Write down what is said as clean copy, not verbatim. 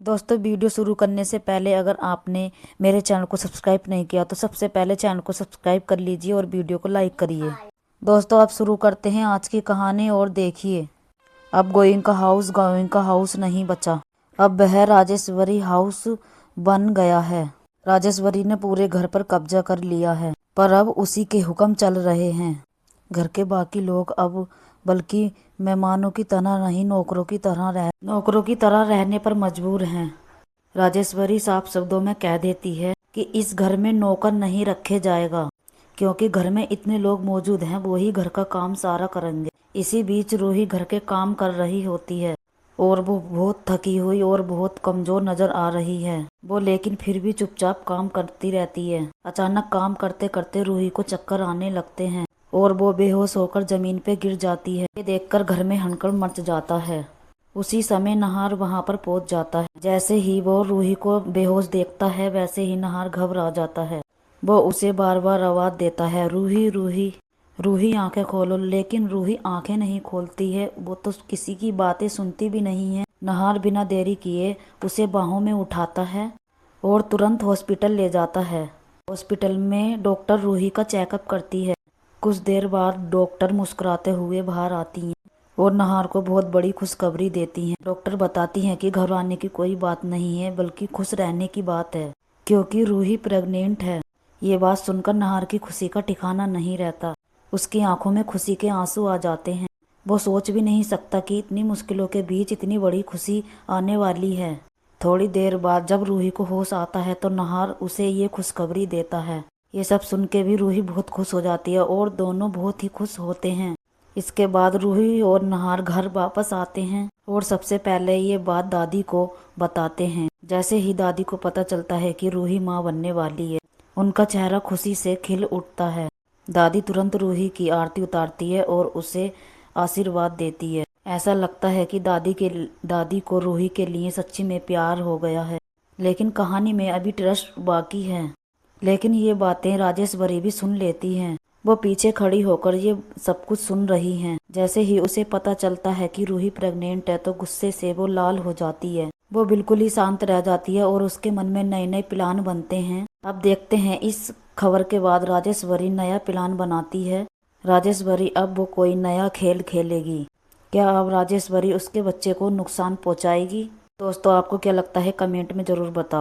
दोस्तों वीडियो शुरू करने से पहले अगर आपने मेरे चैनल को सब्सक्राइब नहीं किया तो सबसे पहले चैनल को सब्सक्राइब कर लीजिए और वीडियो को लाइक करिए। दोस्तों अब शुरू करते हैं आज की कहानी और देखिए। अब गोइंग का हाउस नहीं बचा। अब वह राजेश्वरी हाउस बन गया है। राजेश्वरी ने पूरे घर पर कब्जा कर लिया है, पर अब उसी के हुक्म चल रहे हैं। घर के बाकी लोग अब बल्कि मेहमानों की तरह नहीं नौकरों की तरह रहने पर मजबूर हैं। राजेश्वरी साफ शब्दों में कह देती है कि इस घर में नौकर नहीं रखे जाएगा, क्योंकि घर में इतने लोग मौजूद हैं, वो ही घर का काम सारा करेंगे। इसी बीच रूही घर के काम कर रही होती है और वो बहुत थकी हुई और बहुत कमजोर नजर आ रही है। वो लेकिन फिर भी चुपचाप काम करती रहती है। अचानक काम करते करते रूही को चक्कर आने लगते हैं और वो बेहोश होकर जमीन पे गिर जाती है। ये देखकर घर में हड़कंप मच जाता है। उसी समय नहार वहां पर पहुंच जाता है। जैसे ही वो रूही को बेहोश देखता है वैसे ही नहार घबरा जाता है। वो उसे बार बार आवाज देता है, रूही रूही रूही आंखें खोलो, लेकिन रूही आंखें नहीं खोलती है। वो तो किसी की बातें सुनती भी नहीं है। नहार बिना देरी किए उसे बाहों में उठाता है और तुरंत हॉस्पिटल ले जाता है। हॉस्पिटल में डॉक्टर रूही का चेकअप करती है। कुछ देर बाद डॉक्टर मुस्कुराते हुए बाहर आती हैं और नहार को बहुत बड़ी खुशखबरी देती हैं। डॉक्टर बताती हैं कि घबराने की कोई बात नहीं है, बल्कि खुश रहने की बात है, क्योंकि रूही प्रेग्नेंट है। ये बात सुनकर नहार की खुशी का ठिकाना नहीं रहता। उसकी आंखों में खुशी के आंसू आ जाते हैं। वो सोच भी नहीं सकता कि इतनी मुश्किलों के बीच इतनी बड़ी खुशी आने वाली है। थोड़ी देर बाद जब रूही को होश आता है तो नहार उसे ये खुशखबरी देता है। ये सब सुन के भी रूही बहुत खुश हो जाती है और दोनों बहुत ही खुश होते हैं। इसके बाद रूही और नहार घर वापस आते हैं और सबसे पहले ये बात दादी को बताते हैं। जैसे ही दादी को पता चलता है कि रूही माँ बनने वाली है, उनका चेहरा खुशी से खिल उठता है। दादी तुरंत रूही की आरती उतारती है और उसे आशीर्वाद देती है। ऐसा लगता है कि दादी को रूही के लिए सच्ची में प्यार हो गया है। लेकिन कहानी में अभी ट्विस्ट बाकी है। लेकिन ये बातें राजेश्वरी भी सुन लेती हैं। वो पीछे खड़ी होकर ये सब कुछ सुन रही हैं। जैसे ही उसे पता चलता है कि रूही प्रेग्नेंट है तो गुस्से से वो लाल हो जाती है। वो बिल्कुल ही शांत रह जाती है और उसके मन में नए नए प्लान बनते हैं। अब देखते हैं इस खबर के बाद राजेश्वरी नया प्लान बनाती है। राजेश्वरी अब वो कोई नया खेल खेलेगी। क्या अब राजेश्वरी उसके बच्चे को नुकसान पहुंचाएगी? दोस्तों आपको क्या लगता है, कमेंट में जरूर बताओ।